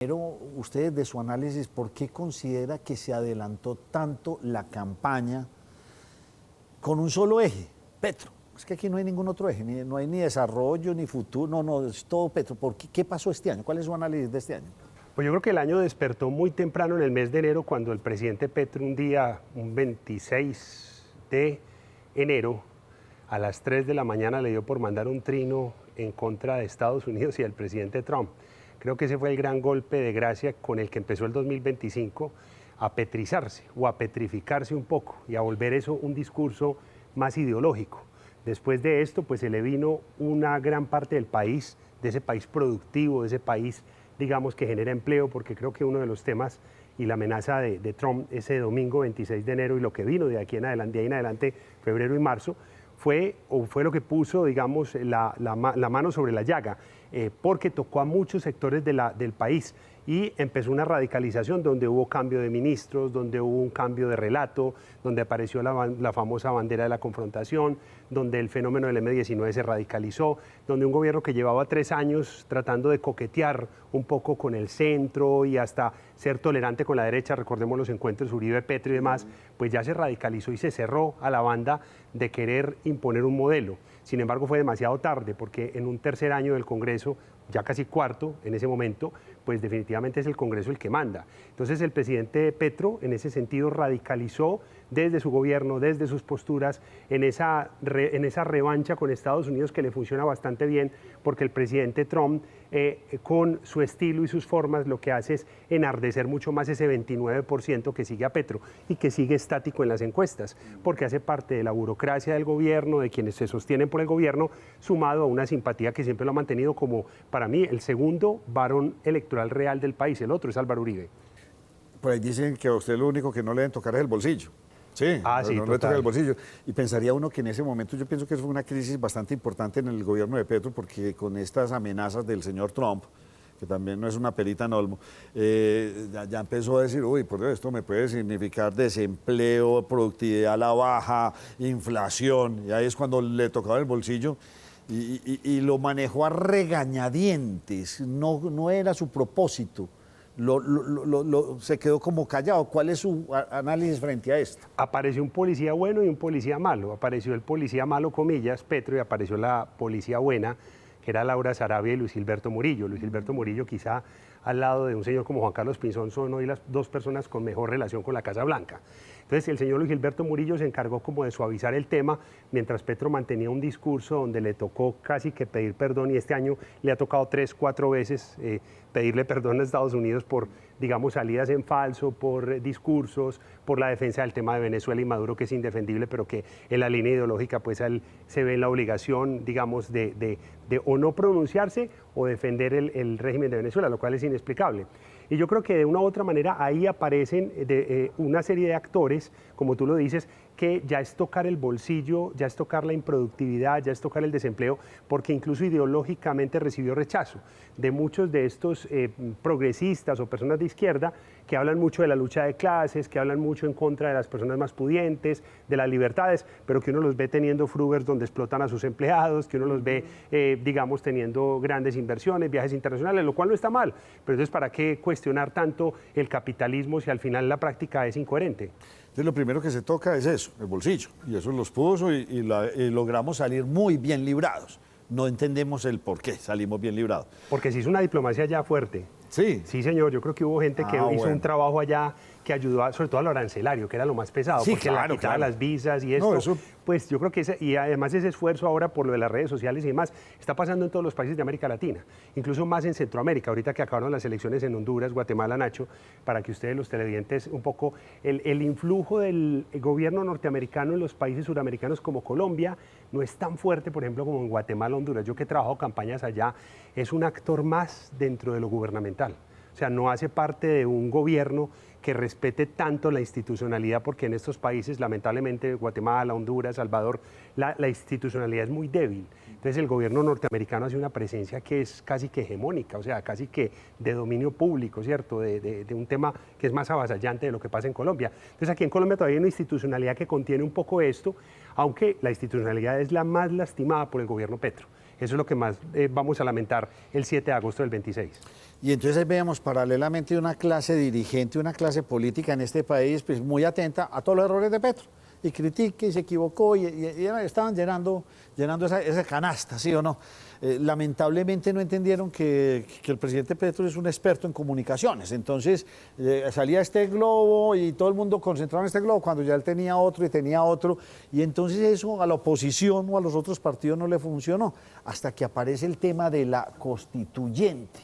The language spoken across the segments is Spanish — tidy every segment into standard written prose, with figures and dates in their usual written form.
Pero usted, de su análisis, ¿por qué considera que se adelantó tanto la campaña con un solo eje, Petro? Es que aquí no hay ningún otro eje, no hay ni desarrollo, ni futuro, no, es todo Petro. ¿Qué pasó este año? ¿Cuál es su análisis de este año? Pues yo creo que el año despertó muy temprano en el mes de enero, cuando el presidente Petro un día, un 26 de enero, a las 3 de la mañana le dio por mandar un trino en contra de Estados Unidos y del presidente Trump. Creo que ese fue el gran golpe de gracia con el que empezó el 2025 a petrizarse o a petrificarse un poco y a volver eso un discurso más ideológico. Después de esto, pues se le vino una gran parte del país, de ese país productivo, de ese país, digamos, que genera empleo, porque creo que uno de los temas y la amenaza de Trump ese domingo 26 de enero y lo que vino de aquí en adelante, febrero y marzo, fue lo que puso, digamos, la mano sobre la llaga, porque tocó a muchos sectores del país y empezó una radicalización donde hubo cambio de ministros, donde hubo un cambio de relato, donde apareció la famosa bandera de la confrontación, donde el fenómeno del M-19 se radicalizó, donde un gobierno que llevaba 3 años tratando de coquetear un poco con el centro y hasta ser tolerante con la derecha, recordemos los encuentros Uribe, Petro y demás, pues ya se radicalizó y se cerró a la banda de querer imponer un modelo. Sin embargo, fue demasiado tarde, porque en un tercer año del Congreso, ya casi cuarto en ese momento, pues definitivamente es el Congreso el que manda. Entonces el presidente Petro en ese sentido radicalizó desde su gobierno, desde sus posturas, en esa revancha con Estados Unidos que le funciona bastante bien, porque el presidente Trump, con su estilo y sus formas, lo que hace es enardecer mucho más ese 29% que sigue a Petro y que sigue estático en las encuestas, porque hace parte de la burocracia del gobierno, de quienes se sostienen por el gobierno, sumado a una simpatía que siempre lo ha mantenido como, para mí, el segundo varón electoral real del país. El otro es Álvaro Uribe. Por ahí dicen que a usted lo único que no le deben tocar es el bolsillo. Sí, sí, no le toca el bolsillo. Y pensaría uno que en ese momento, yo pienso que fue una crisis bastante importante en el gobierno de Petro, porque con estas amenazas del señor Trump, que también no es una perita en olmo, ya empezó a decir, uy, por Dios, esto me puede significar desempleo, productividad a la baja, inflación. Y ahí es cuando le tocaba el bolsillo y lo manejó a regañadientes, no era su propósito. Se quedó como callado. ¿Cuál es su análisis frente a esto? Apareció un policía bueno y un policía malo. Apareció el policía malo, comillas, Petro, y apareció la policía buena, que era Laura Sarabia y Luis Gilberto Murillo. Luis Gilberto Murillo, quizá al lado de un señor como Juan Carlos Pinzón, son hoy las dos personas con mejor relación con la Casa Blanca. Entonces el señor Luis Gilberto Murillo se encargó como de suavizar el tema, mientras Petro mantenía un discurso donde le tocó casi que pedir perdón, y este año le ha tocado 3, 4 veces pedirle perdón a Estados Unidos por, digamos, salidas en falso, por discursos, por la defensa del tema de Venezuela y Maduro, que es indefendible, pero que en la línea ideológica pues él se ve en la obligación, digamos, de o no pronunciarse o defender el régimen de Venezuela, lo cual es inexplicable. Y yo creo que de una u otra manera ahí aparecen una serie de actores, como tú lo dices, que ya es tocar el bolsillo, ya es tocar la improductividad, ya es tocar el desempleo, porque incluso ideológicamente recibió rechazo de muchos de estos progresistas o personas de izquierda que hablan mucho de la lucha de clases, que hablan mucho en contra de las personas más pudientes, de las libertades, pero que uno los ve teniendo Frugers donde explotan a sus empleados, que uno los ve, digamos, teniendo grandes inversiones, viajes internacionales, lo cual no está mal, pero entonces ¿para qué cuestionar tanto el capitalismo si al final la práctica es incoherente? Entonces lo primero que se toca es eso, el bolsillo, y eso los puso y logramos salir muy bien librados. No entendemos el por qué salimos bien librados. Porque se hizo una diplomacia ya fuerte. Sí. Sí, señor, yo creo que hubo gente que hizo un trabajo allá que ayudó sobre todo a lo arancelario, que era lo más pesado, sí, porque claro, la las visas y esto, pues yo creo que y además ese esfuerzo ahora por lo de las redes sociales y demás, está pasando en todos los países de América Latina, incluso más en Centroamérica, ahorita que acabaron las elecciones en Honduras, Guatemala, Nacho, para que ustedes, los televidentes, un poco, el influjo del gobierno norteamericano en los países suramericanos como Colombia no es tan fuerte, por ejemplo, como en Guatemala, Honduras. Yo que he trabajado campañas allá, es un actor más dentro de lo gubernamental. O sea, no hace parte de un gobierno que respete tanto la institucionalidad, porque en estos países, lamentablemente, Guatemala, Honduras, Salvador, la institucionalidad es muy débil. Entonces el gobierno norteamericano hace una presencia que es casi que hegemónica, o sea, casi que de dominio público, ¿cierto? De un tema que es más avasallante de lo que pasa en Colombia. Entonces aquí en Colombia todavía hay una institucionalidad que contiene un poco esto, aunque la institucionalidad es la más lastimada por el gobierno Petro. Eso es lo que más vamos a lamentar el 7 de agosto del 26. Y entonces ahí veamos paralelamente una clase dirigente, una clase política en este país, pues muy atenta a todos los errores de Petro. Y critique y se equivocó y estaban llenando esa canasta, ¿sí o no? Lamentablemente no entendieron que el presidente Petro es un experto en comunicaciones. Entonces salía este globo y todo el mundo concentrado en este globo cuando ya él tenía otro y tenía otro. Y entonces eso a la oposición o a los otros partidos no le funcionó. Hasta que aparece el tema de la constituyente,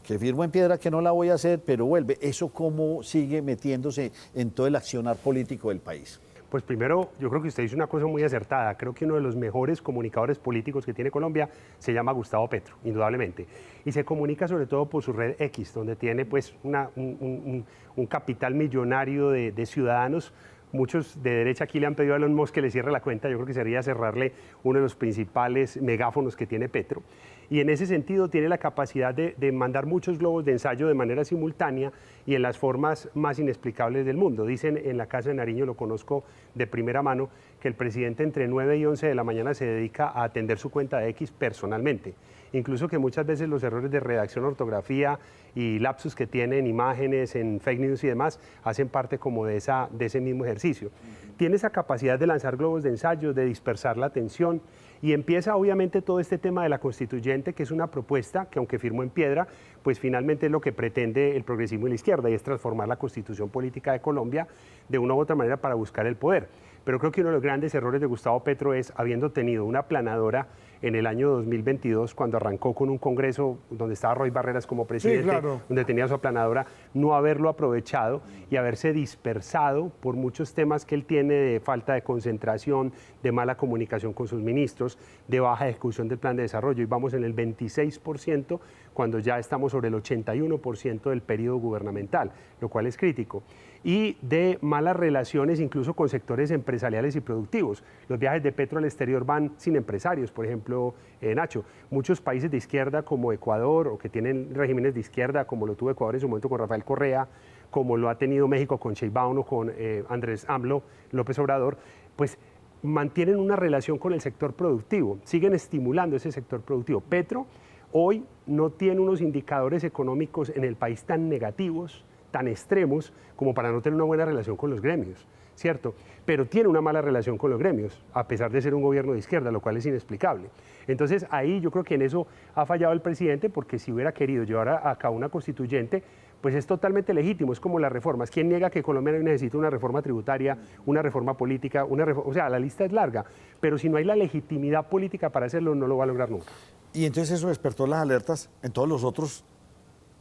que firmo en piedra que no la voy a hacer, pero vuelve. ¿Eso cómo sigue metiéndose en todo el accionar político del país? Pues primero, yo creo que usted hizo una cosa muy acertada. Creo que uno de los mejores comunicadores políticos que tiene Colombia se llama Gustavo Petro, indudablemente. Y se comunica sobre todo por su red X, donde tiene pues un capital millonario de ciudadanos. Muchos de derecha aquí le han pedido a Elon Musk que le cierre la cuenta. Yo creo que sería cerrarle uno de los principales megáfonos que tiene Petro. Y en ese sentido tiene la capacidad de mandar muchos globos de ensayo de manera simultánea y en las formas más inexplicables del mundo. Dicen en la Casa de Nariño, lo conozco de primera mano, que el presidente entre 9 y 11 de la mañana se dedica a atender su cuenta de X personalmente. Incluso que muchas veces los errores de redacción, ortografía y lapsus que tiene en imágenes, en fake news y demás, hacen parte como de ese mismo ejercicio. Tiene esa capacidad de lanzar globos de ensayo, de dispersar la atención, y empieza obviamente todo este tema de la constituyente, que es una propuesta que aunque firmó en piedra, pues finalmente es lo que pretende el progresismo y la izquierda, y es transformar la constitución política de Colombia de una u otra manera para buscar el poder. Pero creo que uno de los grandes errores de Gustavo Petro es, habiendo tenido una planadora en el año 2022, cuando arrancó con un congreso donde estaba Roy Barreras como presidente, sí, claro, donde tenía su aplanadora, no haberlo aprovechado y haberse dispersado por muchos temas que él tiene de falta de concentración, de mala comunicación con sus ministros, de baja ejecución del plan de desarrollo. Y vamos en el 26%, cuando ya estamos sobre el 81% del periodo gubernamental, lo cual es crítico. Y de malas relaciones incluso con sectores empresariales y productivos. Los viajes de Petro al exterior van sin empresarios, por ejemplo, Nacho. Muchos países de izquierda como Ecuador, o que tienen regímenes de izquierda, como lo tuvo Ecuador en su momento con Rafael Correa, como lo ha tenido México con Sheinbaum o con Andrés AMLO, López Obrador, pues mantienen una relación con el sector productivo, siguen estimulando ese sector productivo. Petro hoy no tiene unos indicadores económicos en el país tan negativos, tan extremos, como para no tener una buena relación con los gremios, ¿cierto? Pero tiene una mala relación con los gremios, a pesar de ser un gobierno de izquierda, lo cual es inexplicable. Entonces, ahí yo creo que en eso ha fallado el presidente, porque si hubiera querido llevar a cabo una constituyente, pues es totalmente legítimo, es como las reformas. ¿Quién niega que Colombia necesita una reforma tributaria, una reforma política, o sea, la lista es larga, pero si no hay la legitimidad política para hacerlo, no lo va a lograr nunca. Y entonces eso despertó las alertas en todos los otros,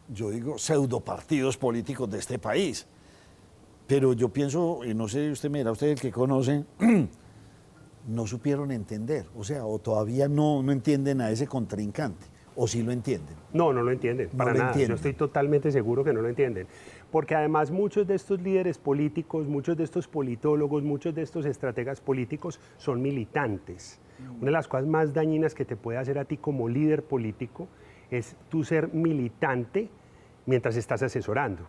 yo digo, pseudopartidos políticos de este país. Pero yo pienso, y no sé, usted me dirá, usted el que conoce, no supieron entender, o sea, o todavía no entienden a ese contrincante, o sí lo entienden. No lo entienden, para nada. Yo estoy totalmente seguro que no lo entienden. Porque además muchos de estos líderes políticos, muchos de estos politólogos, muchos de estos estrategas políticos son militantes. Una de las cosas más dañinas que te puede hacer a ti como líder político es tú ser militante mientras estás asesorando,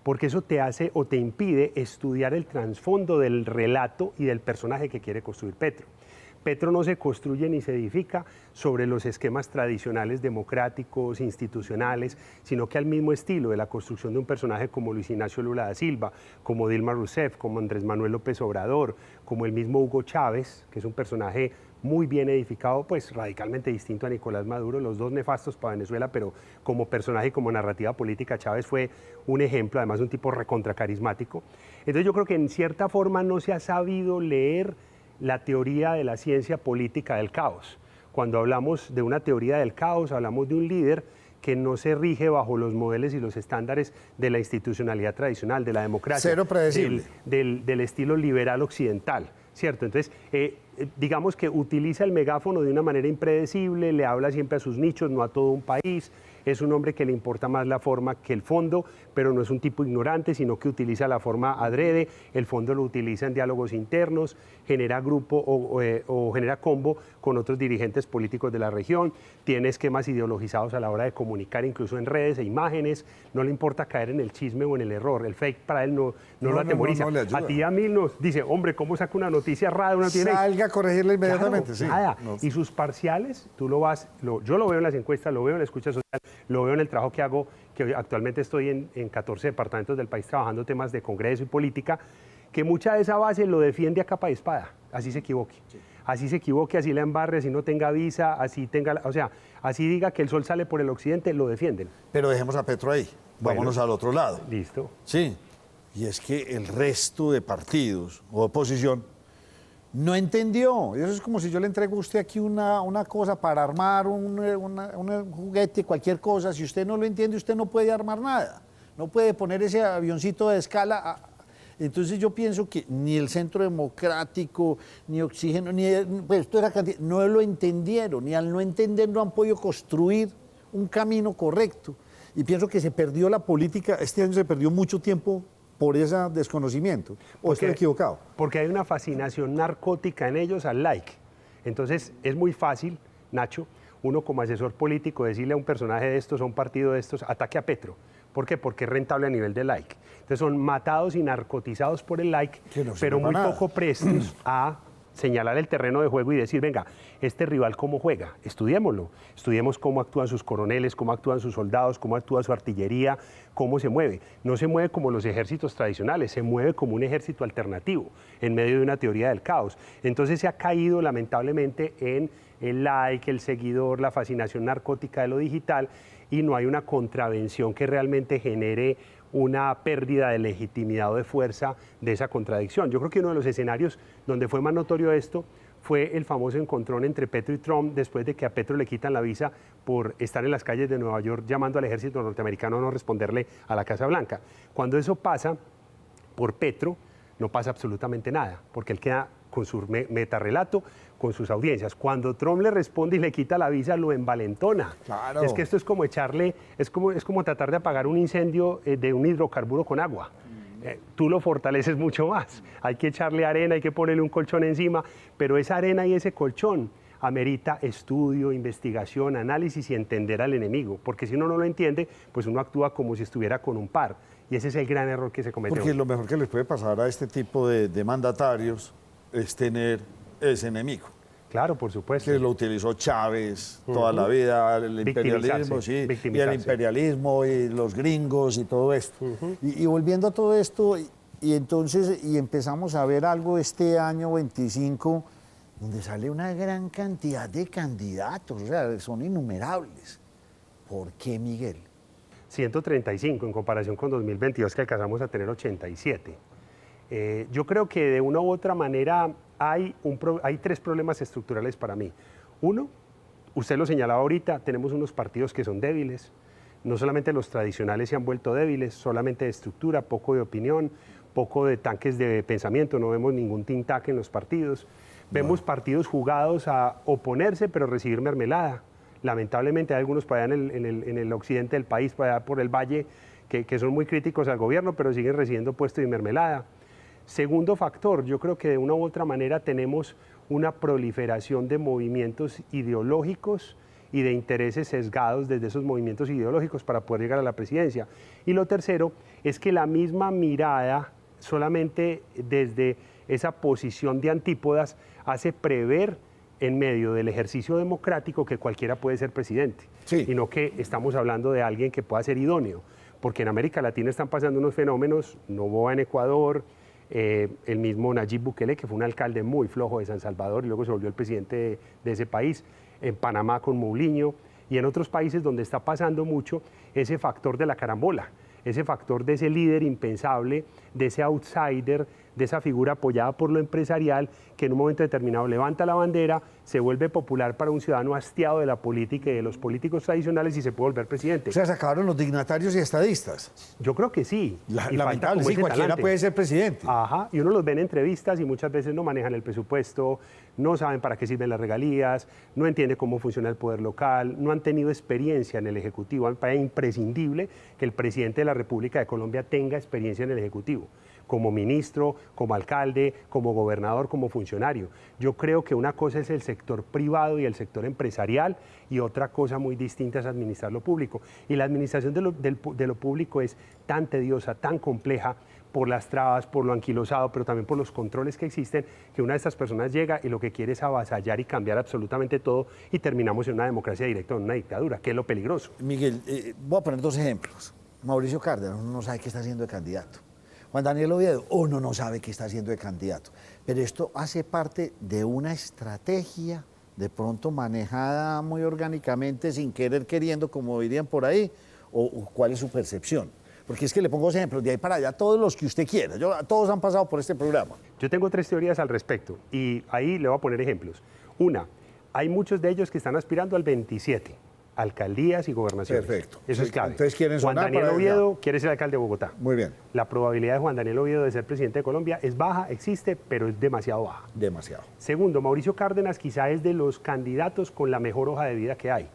porque eso te hace o te impide estudiar el trasfondo del relato y del personaje que quiere construir Petro. Petro no se construye ni se edifica sobre los esquemas tradicionales democráticos, institucionales, sino que al mismo estilo de la construcción de un personaje como Luis Ignacio Lula da Silva, como Dilma Rousseff, como Andrés Manuel López Obrador, como el mismo Hugo Chávez, que es un personaje muy bien edificado, pues radicalmente distinto a Nicolás Maduro, los dos nefastos para Venezuela, pero como personaje y como narrativa política, Chávez fue un ejemplo, además de un tipo recontracarismático. Entonces yo creo que en cierta forma no se ha sabido leer la teoría de la ciencia política del caos. Cuando hablamos de una teoría del caos, hablamos de un líder que no se rige bajo los modelos y los estándares de la institucionalidad tradicional, de la democracia. Cero predecible. Del estilo liberal occidental, ¿cierto? Entonces, digamos que utiliza el megáfono de una manera impredecible, le habla siempre a sus nichos, no a todo un país, es un hombre que le importa más la forma que el fondo, pero no es un tipo ignorante, sino que utiliza la forma adrede, el fondo lo utiliza en diálogos internos, genera grupo o genera combo con otros dirigentes políticos de la región, tiene esquemas ideologizados a la hora de comunicar, incluso en redes e imágenes, no le importa caer en el chisme o en el error, el fake para él no lo atemoriza. No le ayuda. A ti y a mí nos dice, hombre, ¿cómo saca una noticia rara? Uno tiene... Salga a corregirla inmediatamente, Claro, sí. nada. No. Y sus parciales, yo lo veo en las encuestas, lo veo en la escucha social, lo veo en el trabajo que hago, que actualmente estoy en 14 departamentos del país trabajando temas de congreso y política, que mucha de esa base lo defiende a capa de espada, así se equivoque. Sí. Así se equivoque, así la embarre, así no tenga visa, así tenga, o sea, así diga que el sol sale por el occidente, lo defienden. Pero dejemos a Petro ahí, vámonos al otro lado. Listo. Sí, y es que el resto de partidos o oposición no entendió. Eso es como si yo le entrego a usted aquí una cosa para armar un juguete, cualquier cosa. Si usted no lo entiende, usted no puede armar nada. No puede poner ese avioncito de escala. Entonces yo pienso que ni el Centro Democrático, ni Oxígeno, pues toda esa cantidad, no lo entendieron, y al no entender no han podido construir un camino correcto. Y pienso que se perdió la política, este año se perdió mucho tiempo por ese desconocimiento. ¿O estoy equivocado? Porque hay una fascinación narcótica en ellos al like. Entonces es muy fácil, Nacho, uno como asesor político decirle a un personaje de estos, a un partido de estos, ataque a Petro. ¿Por qué? Porque es rentable a nivel de like. Entonces son matados y narcotizados por el like, no pero muy poco prestos a señalar el terreno de juego y decir, venga, este rival cómo juega, estudiémoslo, estudiemos cómo actúan sus coroneles, cómo actúan sus soldados, cómo actúa su artillería, cómo se mueve. No se mueve como los ejércitos tradicionales, se mueve como un ejército alternativo, en medio de una teoría del caos. Entonces se ha caído lamentablemente en el like, el seguidor, la fascinación narcótica de lo digital, y no hay una contravención que realmente genere una pérdida de legitimidad o de fuerza de esa contradicción. Yo creo que uno de los escenarios donde fue más notorio esto fue el famoso encontrón entre Petro y Trump después de que a Petro le quitan la visa por estar en las calles de Nueva York llamando al ejército norteamericano a no responderle a la Casa Blanca. Cuando eso pasa por Petro, no pasa absolutamente nada, porque él queda con su metarrelato, con sus audiencias. Cuando Trump le responde y le quita la visa, lo envalentona. Claro. Es que esto es como echarle, es como tratar de apagar un incendio de un hidrocarburo con agua. Tú lo fortaleces mucho más. Hay que echarle arena, hay que ponerle un colchón encima, pero esa arena y ese colchón amerita estudio, investigación, análisis y entender al enemigo, porque si uno no lo entiende, pues uno actúa como si estuviera con un par, y ese es el gran error que se comete. Porque lo mejor que les puede pasar a este tipo de mandatarios es tener ese enemigo. Claro, por supuesto. Que lo utilizó Chávez toda la vida, el imperialismo, sí, y el imperialismo y los gringos y todo esto. Y volviendo a todo esto, y entonces empezamos a ver algo este año 25, donde sale una gran cantidad de candidatos, o sea, son innumerables. ¿Por qué, Miguel? 135 en comparación con 2022, que alcanzamos a tener 87. Yo creo que de una u otra manera hay tres problemas estructurales para mí. Uno, usted lo señalaba ahorita, tenemos unos partidos que son débiles. No solamente los tradicionales se han vuelto débiles, solamente de estructura, poco de opinión, poco de tanques de pensamiento, no vemos ningún think tank en los partidos. Vemos partidos jugados a oponerse, pero recibir mermelada. Lamentablemente hay algunos para allá en el occidente del país, para allá por el valle, que son muy críticos al gobierno, pero siguen recibiendo puestos de mermelada. Segundo factor, yo creo que de una u otra manera tenemos una proliferación de movimientos ideológicos y de intereses sesgados desde esos movimientos ideológicos para poder llegar a la presidencia. Y lo tercero es que la misma mirada, solamente desde esa posición de antípodas, hace prever en medio del ejercicio democrático que cualquiera puede ser presidente, sí, y no que estamos hablando de alguien que pueda ser idóneo, porque en América Latina están pasando unos fenómenos, Noboa en Ecuador, el mismo Nayib Bukele, que fue un alcalde muy flojo de San Salvador y luego se volvió el presidente de ese país, en Panamá con Mourinho, y en otros países donde está pasando mucho ese factor de la carambola, ese factor de ese líder impensable, de ese outsider, de esa figura apoyada por lo empresarial que en un momento determinado levanta la bandera, se vuelve popular para un ciudadano hastiado de la política y de los políticos tradicionales y se puede volver presidente. O sea, se acabaron los dignatarios y estadistas. Yo creo que sí. Lamentable, sí, cualquiera puede ser presidente. Ajá, y uno los ve en entrevistas y muchas veces no manejan el presupuesto, no saben para qué sirven las regalías, no entienden cómo funciona el poder local, no han tenido experiencia en el Ejecutivo. Me parece imprescindible que el presidente de la República de Colombia tenga experiencia en el Ejecutivo, como ministro, como alcalde, como gobernador, como funcionario. Yo creo que una cosa es el sector privado y el sector empresarial y otra cosa muy distinta es administrar lo público. Y la administración de lo público es tan tediosa, tan compleja, por las trabas, por lo anquilosado, pero también por los controles que existen, que una de estas personas llega y lo que quiere es avasallar y cambiar absolutamente todo y terminamos en una democracia directa o en una dictadura, que es lo peligroso. Miguel, voy a poner dos ejemplos. Mauricio Cárdenas, uno no sabe qué está haciendo de candidato. Juan Daniel Oviedo, uno no sabe qué está haciendo de candidato. Pero esto hace parte de una estrategia, de pronto manejada muy orgánicamente, sin querer, queriendo, como dirían por ahí, o cuál es su percepción. Porque es que le pongo ejemplos, de ahí para allá, todos los que usted quiera. Todos han pasado por este programa. Yo tengo 3 teorías al respecto y ahí le voy a poner ejemplos. Una, hay muchos de ellos que están aspirando al 27, alcaldías y gobernaciones. Perfecto. Eso es clave. Entonces quieren Juan sonar Daniel para Oviedo quiere ser alcalde de Bogotá. Muy bien. La probabilidad de Juan Daniel Oviedo de ser presidente de Colombia es baja, existe, pero es demasiado baja. Demasiado. Segundo, Mauricio Cárdenas quizá es de los candidatos con la mejor hoja de vida que hay,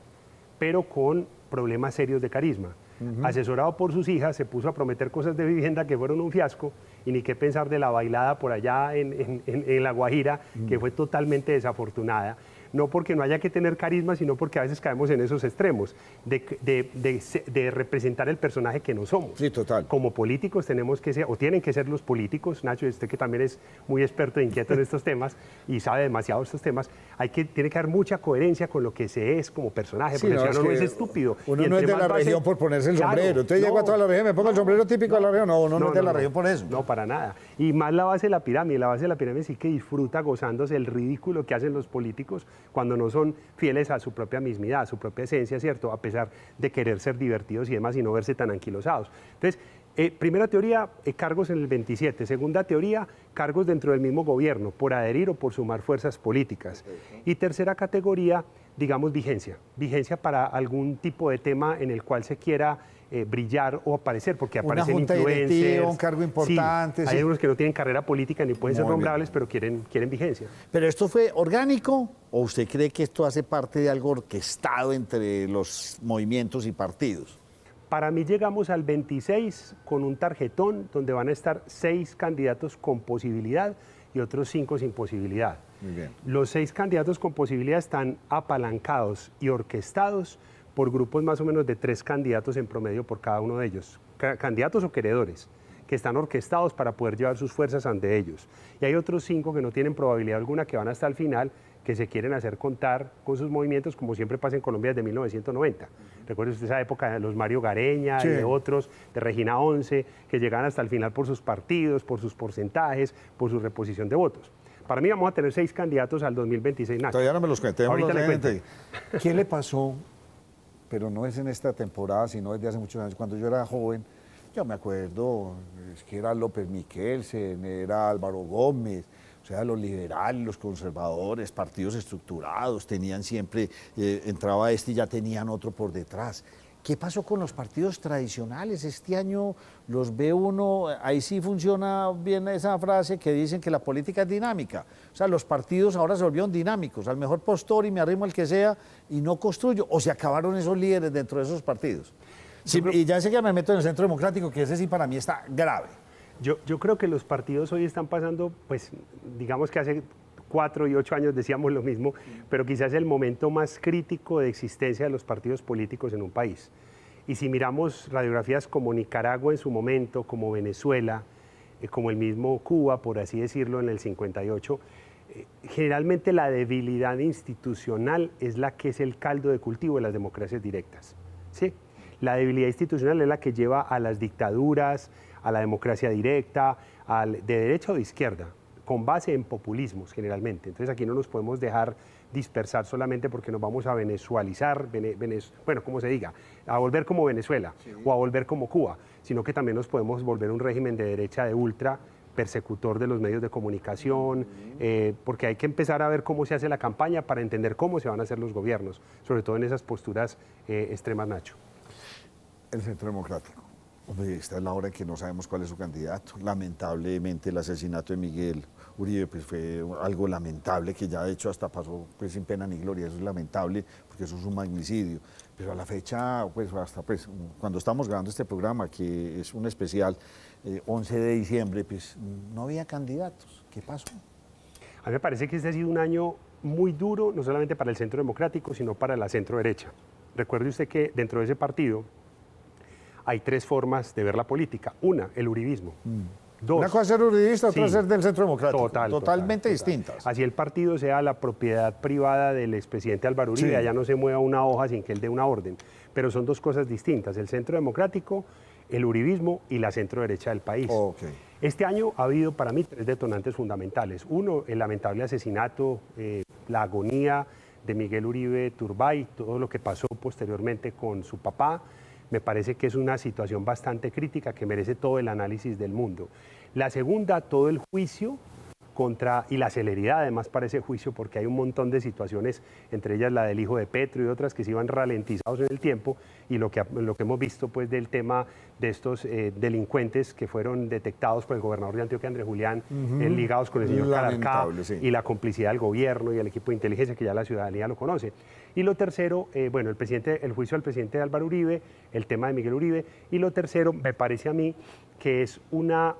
pero con problemas serios de carisma. Asesorado por sus hijas, se puso a prometer cosas de vivienda que fueron un fiasco y ni qué pensar de la bailada por allá en La Guajira, que fue totalmente desafortunada. No porque no haya que tener carisma, sino porque a veces caemos en esos extremos de representar el personaje que no somos. Sí, total. Como políticos tenemos que ser, o tienen que ser los políticos, Nacho, usted que también es muy experto e inquieto en estos temas y sabe demasiado de estos temas, tiene que dar mucha coherencia con lo que se es como personaje, porque Sí, el ciudadano no es estúpido. Uno no es de la región por ponerse el sombrero. Entonces llego a toda la región, me pongo el sombrero típico de la región. No, uno no es de la región por eso. No, para nada. Y más la base de la pirámide sí que disfruta gozándose el ridículo que hacen los políticos cuando no son fieles a su propia mismidad, a su propia esencia, ¿cierto? A pesar de querer ser divertidos y demás y no verse tan anquilosados. Entonces, primera teoría, cargos en el 27. Segunda teoría, cargos dentro del mismo gobierno, por adherir o por sumar fuerzas políticas. Y tercera categoría, digamos, vigencia. Vigencia para algún tipo de tema en el cual se quiera brillar o aparecer, porque aparecen influencers. Un cargo importante. Sí, hay algunos que no tienen carrera política ni pueden ser nombrables, pero quieren vigencia. ¿Pero esto fue orgánico o usted cree que esto hace parte de algo orquestado entre los movimientos y partidos? Para mí llegamos al 26 con un tarjetón donde van a estar 6 candidatos con posibilidad y otros 5 sin posibilidad. Muy bien. Los 6 candidatos con posibilidad están apalancados y orquestados por grupos más o menos de 3 candidatos en promedio por cada uno de ellos. Candidatos o queredores, que están orquestados para poder llevar sus fuerzas ante ellos. Y hay otros 5 que no tienen probabilidad alguna, que van hasta el final, que se quieren hacer contar con sus movimientos, como siempre pasa en Colombia desde 1990. Recuerde usted esa época de los Mario Gareña y de otros, de Regina 11, que llegaban hasta el final por sus partidos, por sus porcentajes, por su reposición de votos. Para mí vamos a tener 6 candidatos al 2026, Nacho. Todavía no me los cuente. Ahorita le cuento. ¿Qué le pasó? Pero no es en esta temporada, sino desde hace muchos años. Cuando yo era joven, yo me acuerdo, es que era López Miquelsen, era Álvaro Gómez, o sea, los liberales, los conservadores, partidos estructurados, tenían siempre, entraba este y ya tenían otro por detrás. ¿Qué pasó con los partidos tradicionales? Este año los ve uno, ahí sí funciona bien esa frase que dicen que la política es dinámica. O sea, los partidos ahora se volvieron dinámicos, al mejor postor y me arrimo el que sea y no construyo. O se acabaron esos líderes dentro de esos partidos. Sí, y ya sé que me meto en el Centro Democrático, que ese sí para mí está grave. Yo creo que los partidos hoy están pasando, pues, digamos que hace 4 y 8 años decíamos lo mismo, pero quizás el momento más crítico de existencia de los partidos políticos en un país. Y si miramos radiografías como Nicaragua en su momento, como Venezuela, como el mismo Cuba, por así decirlo, en el 58, generalmente la debilidad institucional es la que es el caldo de cultivo de las democracias directas. ¿Sí? La debilidad institucional es la que lleva a las dictaduras, a la democracia directa, de derecha o de izquierda, con base en populismos generalmente. Entonces aquí no nos podemos dejar dispersar solamente porque nos vamos a venezualizar, bueno, como se diga, a volver como Venezuela o a volver como Cuba, sino que también nos podemos volver un régimen de derecha de ultra persecutor de los medios de comunicación, porque hay que empezar a ver cómo se hace la campaña para entender cómo se van a hacer los gobiernos, sobre todo en esas posturas extremas, Nacho. El Centro Democrático. Hombre, esta es la hora en que no sabemos cuál es su candidato. Lamentablemente el asesinato de Miguel Uribe pues, fue algo lamentable, que ya de hecho hasta pasó pues, sin pena ni gloria. Eso es lamentable porque eso es un magnicidio. Pero a la fecha, pues hasta pues, cuando estamos grabando este programa, que es un especial, 11 de diciembre, pues no había candidatos. ¿Qué pasó? A mí me parece que este ha sido un año muy duro, no solamente para el Centro Democrático, sino para la centro derecha. Recuerde usted que dentro de ese partido hay tres formas de ver la política. Una, el uribismo. Dos, una cosa es ser uribista, otra sí, es ser del Centro Democrático. Totalmente total. Distintas. Así el partido sea la propiedad privada del expresidente Álvaro Uribe, Sí. allá no se mueva una hoja sin que él dé una orden. Pero son dos cosas distintas, el Centro Democrático, el uribismo y la centro derecha del país. Okay. Este año ha habido para mí tres detonantes fundamentales. Uno, el lamentable asesinato, la agonía de Miguel Uribe Turbay, todo lo que pasó posteriormente con su papá. Me parece que es una situación bastante crítica que merece todo el análisis del mundo. La segunda, todo el juicio y la celeridad además para ese juicio, porque hay un montón de situaciones, entre ellas la del hijo de Petro y otras que se iban ralentizados en el tiempo, y lo que hemos visto pues del tema de estos delincuentes que fueron detectados por el gobernador de Antioquia, Andrés Julián, ligados con el señor Calarcá, sí. y la complicidad del gobierno y el equipo de inteligencia, que ya la ciudadanía lo conoce. Y lo tercero, bueno, el juicio al presidente Álvaro Uribe, el tema de Miguel Uribe, y lo tercero, me parece a mí, que es una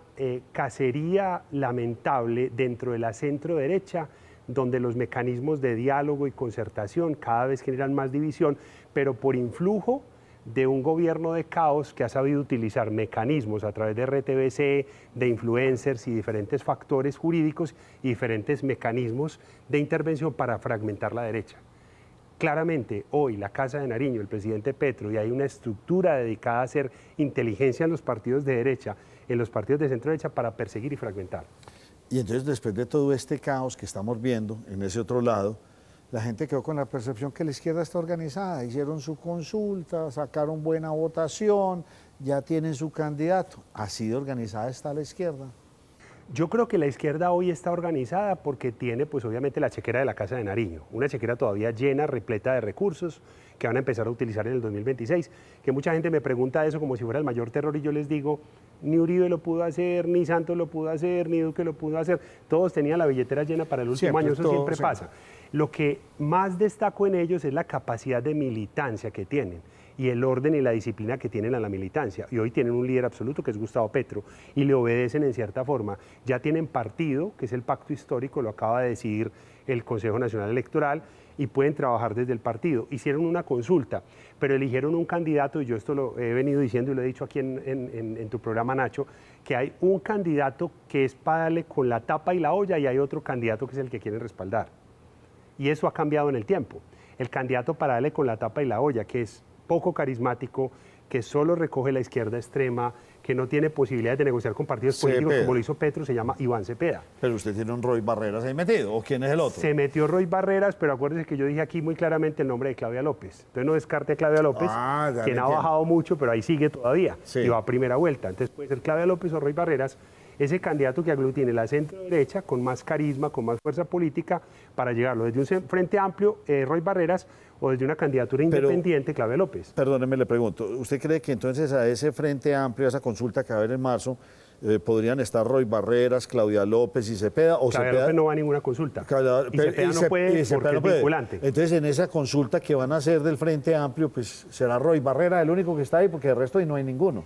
cacería lamentable dentro de la centro derecha, donde los mecanismos de diálogo y concertación cada vez generan más división, pero por influjo de un gobierno de caos que ha sabido utilizar mecanismos a través de RTBC, de influencers y diferentes factores jurídicos y diferentes mecanismos de intervención para fragmentar la derecha. Claramente, hoy la Casa de Nariño, el presidente Petro, y hay una estructura dedicada a hacer inteligencia en los partidos de derecha, en los partidos de centro derecha, para perseguir y fragmentar. Y entonces, después de todo este caos que estamos viendo en ese otro lado, la gente quedó con la percepción que la izquierda está organizada. Hicieron su consulta, sacaron buena votación, ya tienen su candidato. ¿Así de organizada está la izquierda? Yo creo que la izquierda hoy está organizada porque tiene, pues obviamente, la chequera de la Casa de Nariño, una chequera todavía llena, repleta de recursos que van a empezar a utilizar en el 2026, que mucha gente me pregunta eso como si fuera el mayor terror y yo les digo, ni Uribe lo pudo hacer, ni Santos lo pudo hacer, ni Duque lo pudo hacer, todos tenían la billetera llena para el último año, eso siempre pasa. Lo que más destaco en ellos es la capacidad de militancia que tienen y el orden y la disciplina que tienen a la militancia. Y hoy tienen un líder absoluto que es Gustavo Petro y le obedecen en cierta forma. Ya tienen partido, que es el pacto histórico, lo acaba de decidir el Consejo Nacional Electoral, y pueden trabajar desde el partido. Hicieron una consulta, pero eligieron un candidato, y yo esto lo he venido diciendo y lo he dicho aquí en tu programa, Nacho, que hay un candidato que es para darle con la tapa y la olla, y hay otro candidato que es el que quieren respaldar. Y eso ha cambiado en el tiempo. El candidato para darle con la tapa y la olla, que es poco carismático, que solo recoge la izquierda extrema, que no tiene posibilidades de negociar con partidos políticos como lo hizo Petro, se llama Iván Cepeda. Pero usted tiene un Roy Barreras ahí metido, ¿o quién es el otro? Se metió Roy Barreras, pero acuérdese que yo dije aquí muy claramente el nombre de Claudia López. Entonces no descarte a Claudia López, quien ha bajado mucho, pero ahí sigue todavía, y va a primera vuelta. Entonces puede ser Claudia López o Roy Barreras, ese candidato que aglutine la centro derecha con más carisma, con más fuerza política, para llegarlo desde un frente amplio, Roy Barreras, o desde una candidatura independiente, Claudia López. Perdóneme, le pregunto, ¿usted cree que entonces a ese frente amplio, a esa consulta que va a haber en marzo, podrían estar Roy Barreras, Claudia López y Cepeda? ¿O Claudia Cepeda López no va a ninguna consulta. Y Cepeda no puede porque es vinculante. Entonces, en esa consulta que van a hacer del Frente Amplio, pues será Roy Barreras el único que está ahí, porque el resto ahí no hay ninguno.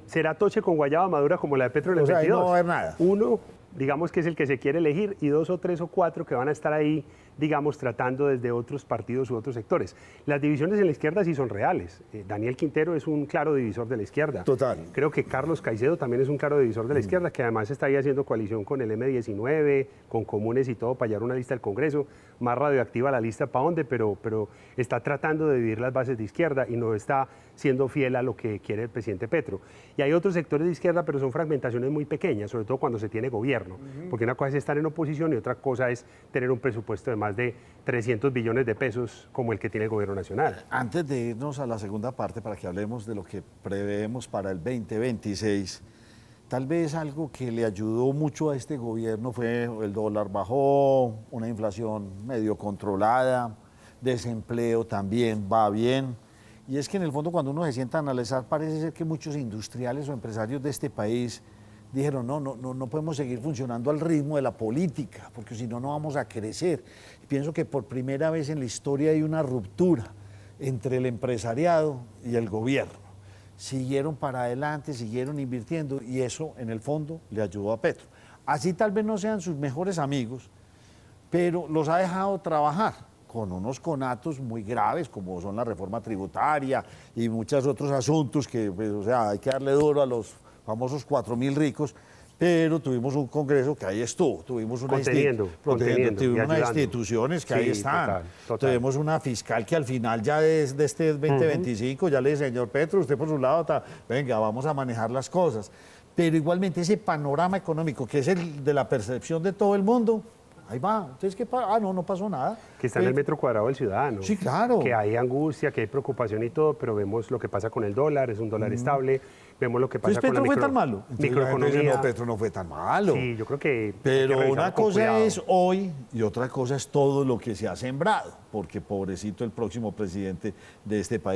Será toche con guayaba madura como la de Petro en el 22. Ahí no va a haber nada. Uno, digamos que es el que se quiere elegir, y dos o tres o cuatro que van a estar ahí, digamos, tratando desde otros partidos u otros sectores. Las divisiones en la izquierda sí son reales. Daniel Quintero es un claro divisor de la izquierda. Total. Creo que Carlos Caicedo también es un claro divisor de la izquierda, que además está ahí haciendo coalición con el M19, con comunes y todo, para hallar una lista del Congreso. Más radioactiva la lista para dónde, pero está tratando de dividir las bases de izquierda y no está siendo fiel a lo que quiere el presidente Petro. Y hay otros sectores de izquierda, pero son fragmentaciones muy pequeñas, sobre todo cuando se tiene gobierno, porque una cosa es estar en oposición y otra cosa es tener un presupuesto de más de 300 billones de pesos como el que tiene el gobierno nacional. Antes de irnos a la segunda parte, para que hablemos de lo que preveemos para el 2026, Tal vez algo que le ayudó mucho a este gobierno fue el dólar bajó, una inflación medio controlada, desempleo también va bien. Y es que en el fondo cuando uno se sienta a analizar parece ser que muchos industriales o empresarios de este país dijeron no podemos seguir funcionando al ritmo de la política porque si no, no vamos a crecer. Y pienso que por primera vez en la historia hay una ruptura entre el empresariado y el gobierno. Siguieron para adelante, siguieron invirtiendo y eso en el fondo le ayudó a Petro. Así tal vez no sean sus mejores amigos, pero los ha dejado trabajar con unos conatos muy graves como son la reforma tributaria y muchos otros asuntos que pues, o sea, hay que darle duro a los famosos 4.000 ricos, pero tuvimos un Congreso que ahí estuvo, tuvimos una tuvimos unas instituciones que ahí están, total. Tuvimos una fiscal que al final ya de este 2025 ya le dice, señor Petro, usted por su lado, venga, vamos a manejar las cosas. Pero igualmente ese panorama económico, que es el de la percepción de todo el mundo, ahí va. Entonces, ¿qué pasa? No pasó nada. Que está en el metro cuadrado del ciudadano. Sí, claro. Que hay angustia, que hay preocupación y todo, pero vemos lo que pasa con el dólar, es un dólar estable. Vemos lo que pasa con la Petro fue tan malo. microeconomía. No, Petro no fue tan malo. Sí, yo creo que... Pero una cosa es hoy y otra cosa es todo lo que se ha sembrado, porque pobrecito el próximo presidente de este país.